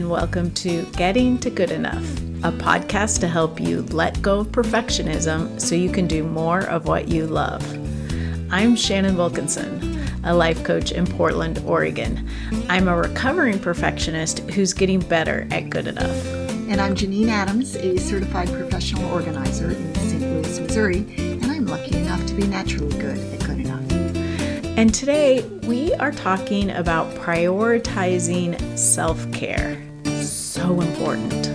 and welcome to Getting to Good Enough, a podcast to help you let go of perfectionism so you can do more of what you love. I'm Shannon Wilkinson, a life coach in Portland, Oregon. I'm a recovering perfectionist who's getting better at good enough. And I'm Janine Adams, a certified professional organizer in St. Louis, Missouri, and I'm lucky enough to be naturally good at good enough. And today we are talking about prioritizing self-care. So important. Hey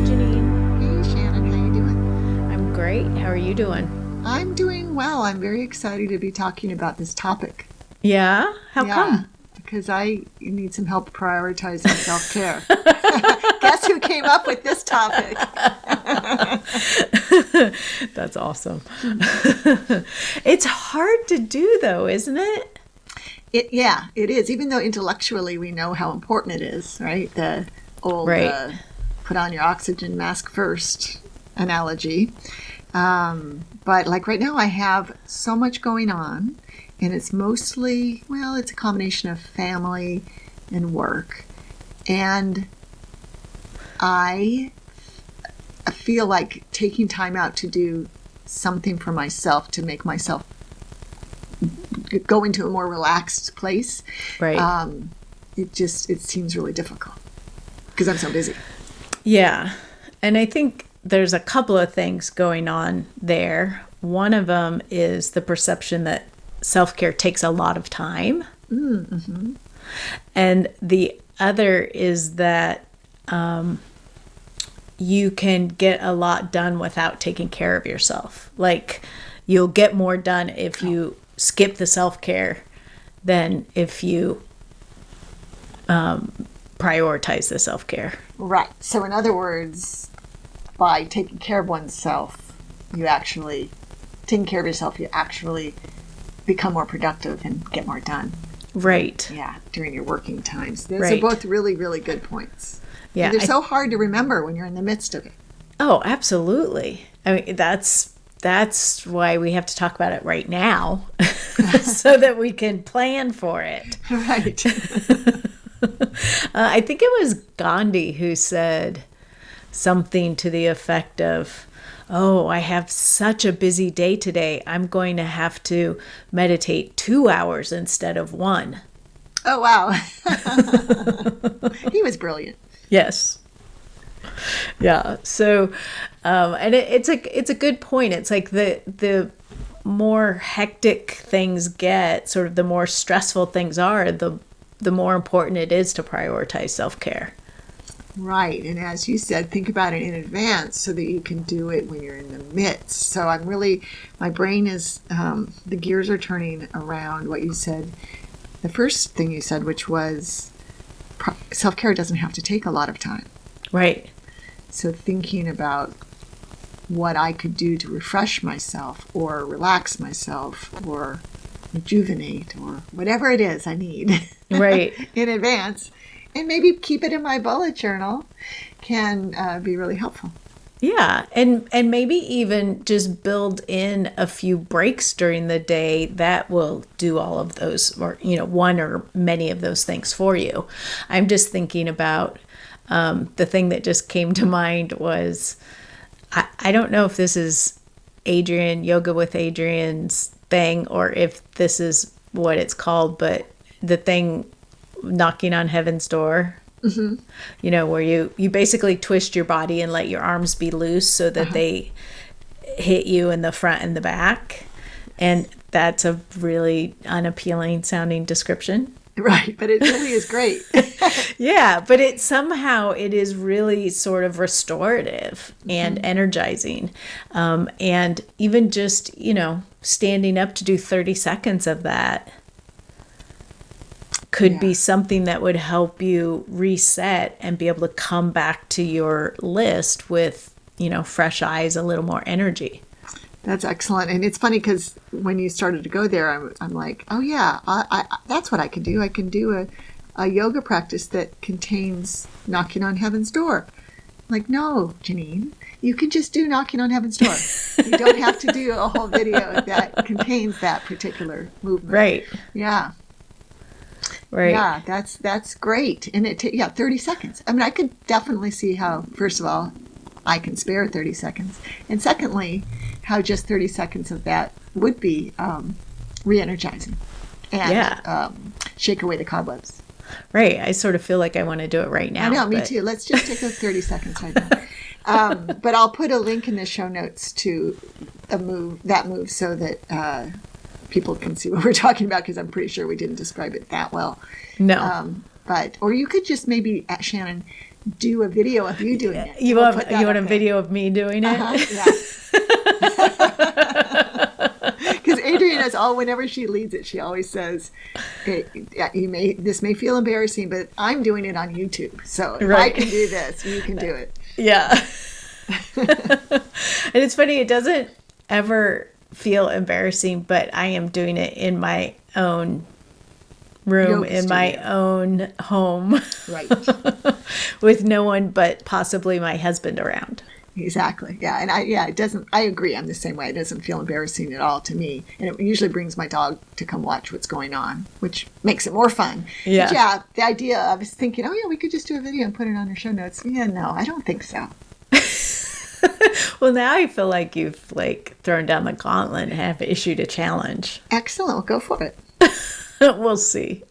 Janine. Hey Shannon, how you doing? I'm great. How are you doing? I'm doing well. I'm very excited to be talking about this topic. Yeah? How come? Because I need some help prioritizing self-care. Guess who came up with this topic? That's awesome. It's hard to do though, isn't it? It is. Even though intellectually we know how important it is, right? The old put on your oxygen mask first analogy. But like right now I have so much going on. And it's mostly, it's a combination of family and work. And I feel like taking time out to do something for myself, to make myself go into a more relaxed place. Right. It seems really difficult because I'm so busy. Yeah. And I think there's a couple of things going on there. One of them is the perception that self-care takes a lot of time. Mm-hmm. And the other is that you can get a lot done without taking care of yourself. Like you'll get more done if you skip the self-care than if you prioritize the self-care. Right. So in other words, by taking care of oneself, you actually become more productive and get more done. Right. Yeah, during your working times. Those are both really, really good points. Yeah. And they're so hard to remember when you're in the midst of it. Oh, absolutely. I mean, that's why we have to talk about it right now so that we can plan for it. Right. I think it was Gandhi who said something to the effect of, "Oh, I have such a busy day today. I'm going to have to meditate 2 hours instead of 1. Oh, wow. He was brilliant. Yes. Yeah. So, and it's a good point. It's like the more hectic things get, sort of the more stressful things are, the more important it is to prioritize self-care. Right. And as you said, think about it in advance so that you can do it when you're in the midst. So my brain is, the gears are turning around what you said. The first thing you said, which was self-care doesn't have to take a lot of time. Right. So thinking about what I could do to refresh myself or relax myself or rejuvenate or whatever it is I need Right. in advance. And maybe keep it in my bullet journal can be really helpful. Yeah. And maybe even just build in a few breaks during the day that will do all of those, or, one or many of those things for you. I'm just thinking about the thing that just came to mind was, I don't know if this is Adriene, Yoga with Adriene's thing, or if this is what it's called, but the thing knocking on heaven's door, Mm-hmm. Where you basically twist your body and let your arms be loose so that they hit you in the front and the back. And that's a really unappealing sounding description. Right, but it really is great. Yeah, but it is really sort of restorative and energizing. And even just, standing up to do 30 seconds of that could be something that would help you reset and be able to come back to your list with, fresh eyes, a little more energy. That's excellent. And it's funny because when you started to go there, I'm like, oh yeah, I that's what I can do. I can do a yoga practice that contains knocking on heaven's door. I'm like, no, Janine, you can just do knocking on heaven's door. You don't have to do a whole video that contains that particular movement. Right. Yeah. Right. Yeah, that's great. And 30 seconds. I mean, I could definitely see how, first of all, I can spare 30 seconds. And secondly, how just 30 seconds of that would be re-energizing and shake away the cobwebs. Right. I sort of feel like I want to do it right now. I know, me too. Let's just take those 30 seconds right now. But I'll put a link in the show notes to that move so that people can see what we're talking about, because I'm pretty sure we didn't describe it that well. No. Or you could just maybe, Shannon, do a video of you doing it. You want a video of me doing it? Yeah. Because Adriene is whenever she leads it, she always says, this may feel embarrassing, but I'm doing it on YouTube. So if I can do this, you can do it. Yeah. And it's funny, it doesn't ever feel embarrassing, but I am doing it in my own room, in my own home. Right. With no one but possibly my husband around. Exactly. Yeah. And it doesn't, I agree. I'm the same way. It doesn't feel embarrassing at all to me. And it usually brings my dog to come watch what's going on, which makes it more fun. Yeah. But the idea of thinking, we could just do a video and put it on our show notes. Yeah, no, I don't think so. Well, now I feel like you've thrown down the gauntlet and have issued a challenge. Excellent. Well, go for it. We'll see.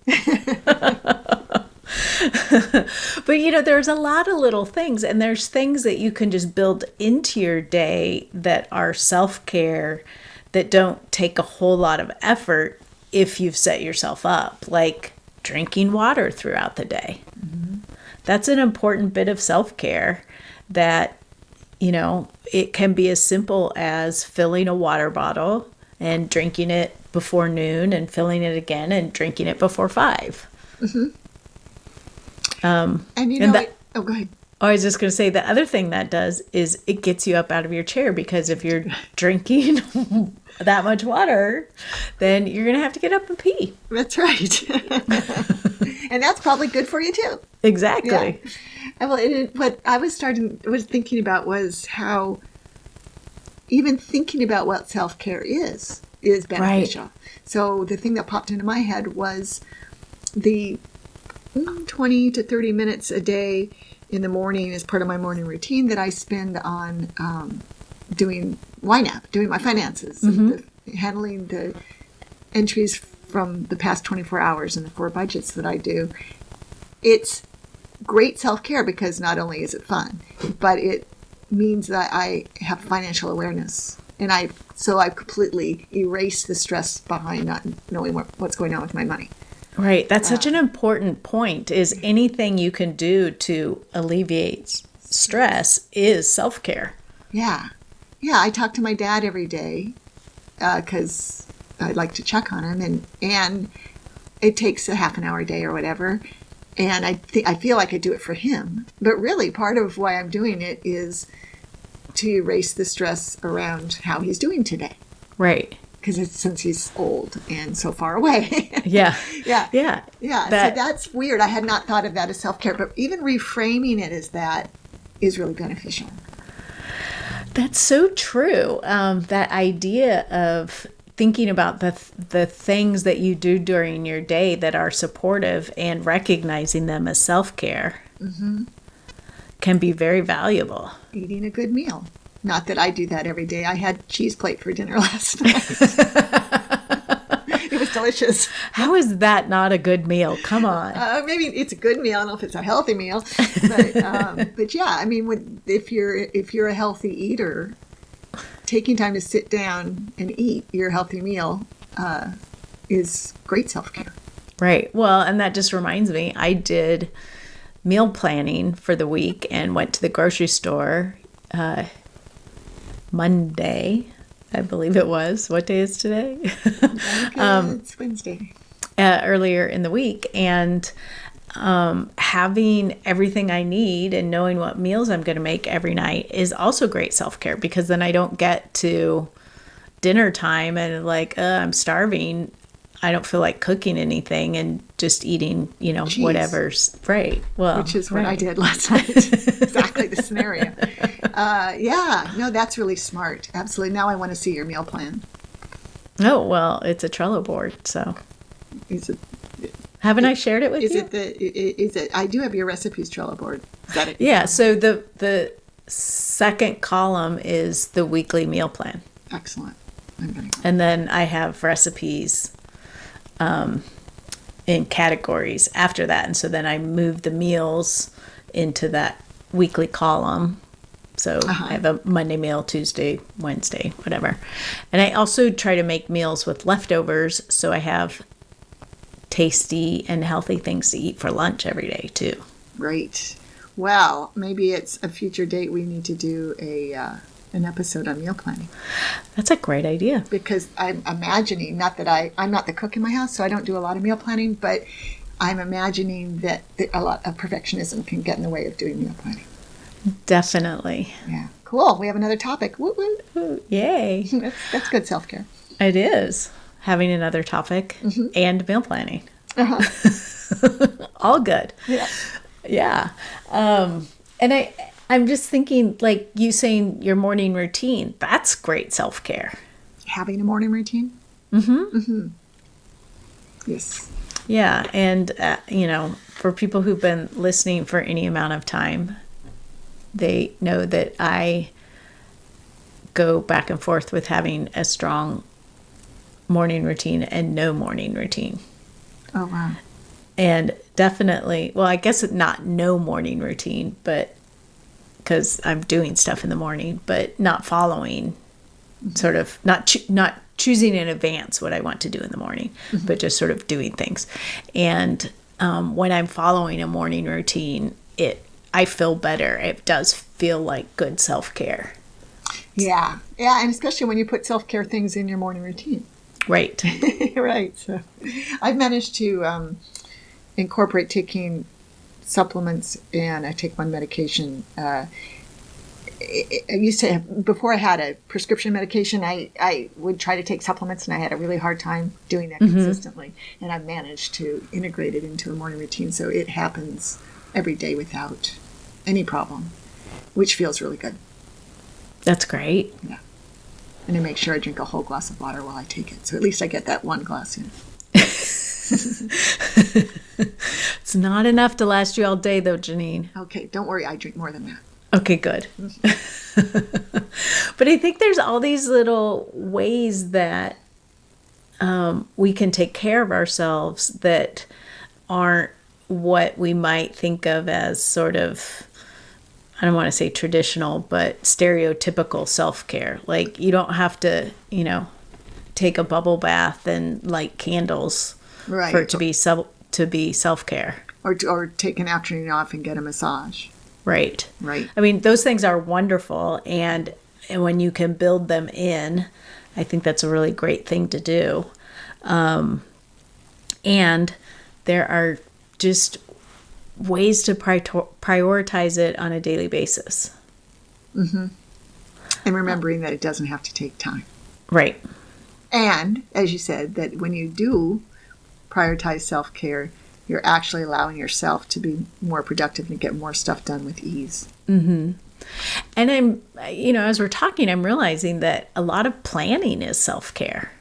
But, there's a lot of little things, and there's things that you can just build into your day that are self-care, that don't take a whole lot of effort if you've set yourself up, like drinking water throughout the day. Mm-hmm. That's an important bit of self-care that, it can be as simple as filling a water bottle and drinking it before noon and filling it again and drinking it before 5. Mm-hmm. Go ahead. I was just going to say, the other thing that does is it gets you up out of your chair, because if you're drinking that much water, then you're going to have to get up and pee. That's right. And that's probably good for you too. Exactly. Yeah. Well, what I was thinking about was how even thinking about what self-care is beneficial. Right. So the thing that popped into my head was the 20 to 30 minutes a day in the morning as part of my morning routine that I spend on doing YNAB, doing my finances, mm-hmm. Handling the entries from the past 24 hours in the 4 budgets that I do. It's great self-care because not only is it fun, but it means that I have financial awareness. And I've completely erased the stress behind not knowing what's going on with my money. Right. That's such an important point, is anything you can do to alleviate stress is self-care. Yeah. Yeah. I talk to my dad every day because I'd like to check on him, and it takes a half an hour a day or whatever. And I feel like I do it for him. But really, part of why I'm doing it is to erase the stress around how he's doing today. Right. Because since he's old and so far away. Yeah. Yeah. Yeah. Yeah. So that's weird. I had not thought of that as self-care. But even reframing it as that is really beneficial. That's so true. That idea of thinking about the things that you do during your day that are supportive and recognizing them as self-care mm-hmm. can be very valuable. Eating a good meal. Not that I do that every day. I had cheese plate for dinner last night. It was delicious. How is that not a good meal? Come on. Maybe it's a good meal. I don't know if it's a healthy meal, but yeah. I mean, if you're a healthy eater, taking time to sit down and eat your healthy meal is great self-care. Right. Well, and that just reminds me, I did meal planning for the week and went to the grocery store Monday, I believe it was. What day is today? It's Wednesday. Earlier in the week, and having everything I need and knowing what meals I'm going to make every night is also great self-care, because then I don't get to dinner time and I'm starving. I don't feel like cooking anything and just eating, Cheese. Whatever's right. Well, which is what I did last night. Exactly the scenario. Yeah, no, that's really smart. Absolutely. Now I want to see your meal plan. Oh, well, it's a Trello board, so. Is it? Haven't I shared it with you? Is it? I do have your recipes Trello board. Is that it? Yeah. So the second column is the weekly meal plan. Excellent. And then I have recipes in categories after that. And so then I move the meals into that weekly column. So I have a Monday meal, Tuesday, Wednesday, whatever. And I also try to make meals with leftovers. So I have tasty and healthy things to eat for lunch every day too. Right. Well, maybe it's a future date. We need to do an episode on meal planning. That's a great idea. Because I'm imagining, not that I'm not the cook in my house, so I don't do a lot of meal planning, but I'm imagining that a lot of perfectionism can get in the way of doing meal planning. Definitely. Yeah. Cool. We have another topic. Woo woo. Ooh, yay. That's good self-care. It is. Having another topic and meal planning. All good. Yeah. Yeah. And I'm just thinking, like you saying your morning routine, that's great self-care. Having a morning routine? Yes. Yeah. And, for people who've been listening for any amount of time, they know that I go back and forth with having a strong morning routine and no morning routine. Oh, wow. And definitely, well, I guess not no morning routine, but because I'm doing stuff in the morning, but not following, sort of not choosing in advance what I want to do in the morning, but just sort of doing things. And when I'm following a morning routine, I feel better. It does feel like good self-care. Yeah. Yeah, and especially when you put self-care things in your morning routine. Right. Right. So I've managed to incorporate taking supplements, and I take one medication. I used to have, before I had a prescription medication, I would try to take supplements, and I had a really hard time doing that consistently. And I've managed to integrate it into a morning routine, so it happens every day without any problem, which feels really good. That's great. Yeah. And I make sure I drink a whole glass of water while I take it. So at least I get that one glass in. It's not enough to last you all day, though, Janine. Okay, don't worry. I drink more than that. Okay, good. But I think there's all these little ways that we can take care of ourselves that aren't what we might think of as sort of, I don't want to say traditional, but stereotypical self-care. Like, you don't have to, take a bubble bath and light candles for it to be self-care. Or take an afternoon off and get a massage. Right. Right. I mean, those things are wonderful, and when you can build them in, I think that's a really great thing to do. And there are just ways to prioritize it on a daily basis. And remembering that it doesn't have to take time. Right. And, as you said, that when you do prioritize self-care, you're actually allowing yourself to be more productive and get more stuff done with ease. And as we're talking, I'm realizing that a lot of planning is self-care.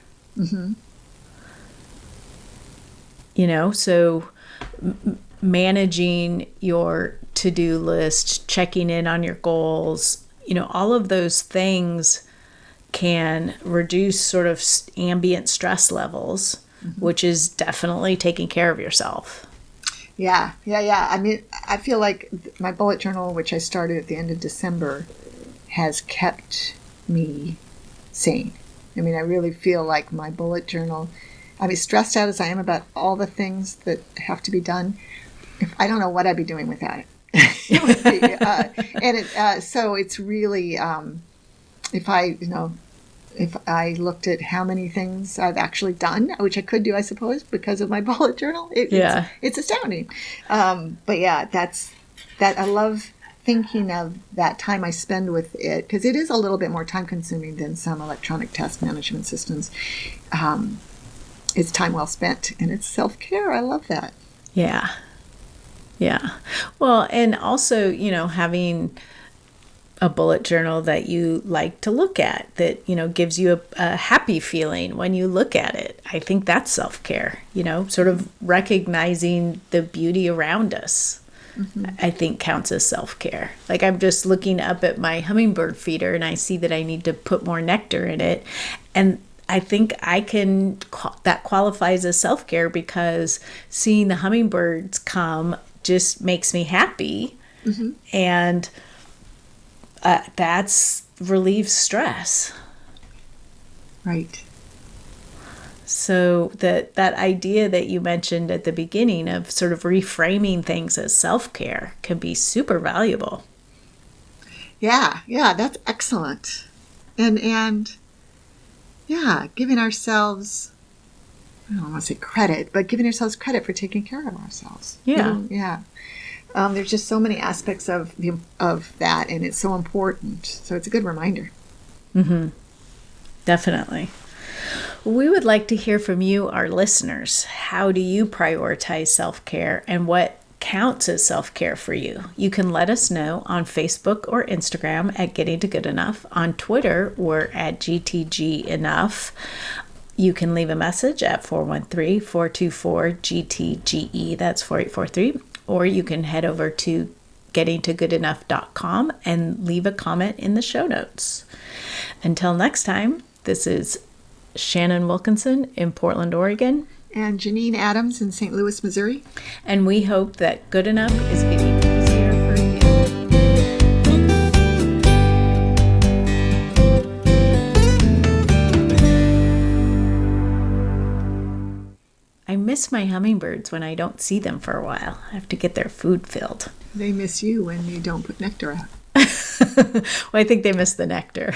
So managing your to-do list, checking in on your goals, all of those things can reduce sort of ambient stress levels, which is definitely taking care of yourself. Yeah. I mean, I feel like my bullet journal, which I started at the end of December, has kept me sane. I mean, I really feel like my bullet journal, I mean, stressed out as I am about all the things that have to be done, I don't know what I'd be doing without it. So it's really, if I looked at how many things I've actually done, which I could do, I suppose, because of my bullet journal, it's astounding. But yeah, that I love thinking of that time I spend with it, because it is a little bit more time consuming than some electronic task management systems. It's time well spent, and it's self-care. I love that. Yeah. Well, and also, having a bullet journal that you like to look at, that, gives you a happy feeling when you look at it. I think that's self-care, sort of recognizing the beauty around us. I think counts as self-care. Like, I'm just looking up at my hummingbird feeder and I see that I need to put more nectar in it. And I think that qualifies as self-care, because seeing the hummingbirds come just makes me happy. And that's relieves stress. Right. So that idea that you mentioned at the beginning of sort of reframing things as self-care can be super valuable. Yeah, that's excellent. And yeah, giving ourselves, I don't want to say credit, but giving ourselves credit for taking care of ourselves. Yeah. There's just so many aspects of that, and it's so important. So it's a good reminder. Definitely. We would like to hear from you, our listeners. How do you prioritize self-care, and what counts as self-care for you? You can let us know on Facebook or Instagram at Getting to Good Enough. On Twitter, we're at GTG Enough. You can leave a message at 413-424-GTGE. That's 4843. Or you can head over to gettingtogoodenough.com and leave a comment in the show notes. Until next time, this is Shannon Wilkinson in Portland, Oregon. And Janine Adams in St. Louis, Missouri. And we hope that good enough is getting easier for you. I miss my hummingbirds when I don't see them for a while. I have to get their food filled. They miss you when you don't put nectar out. Well, I think they miss the nectar.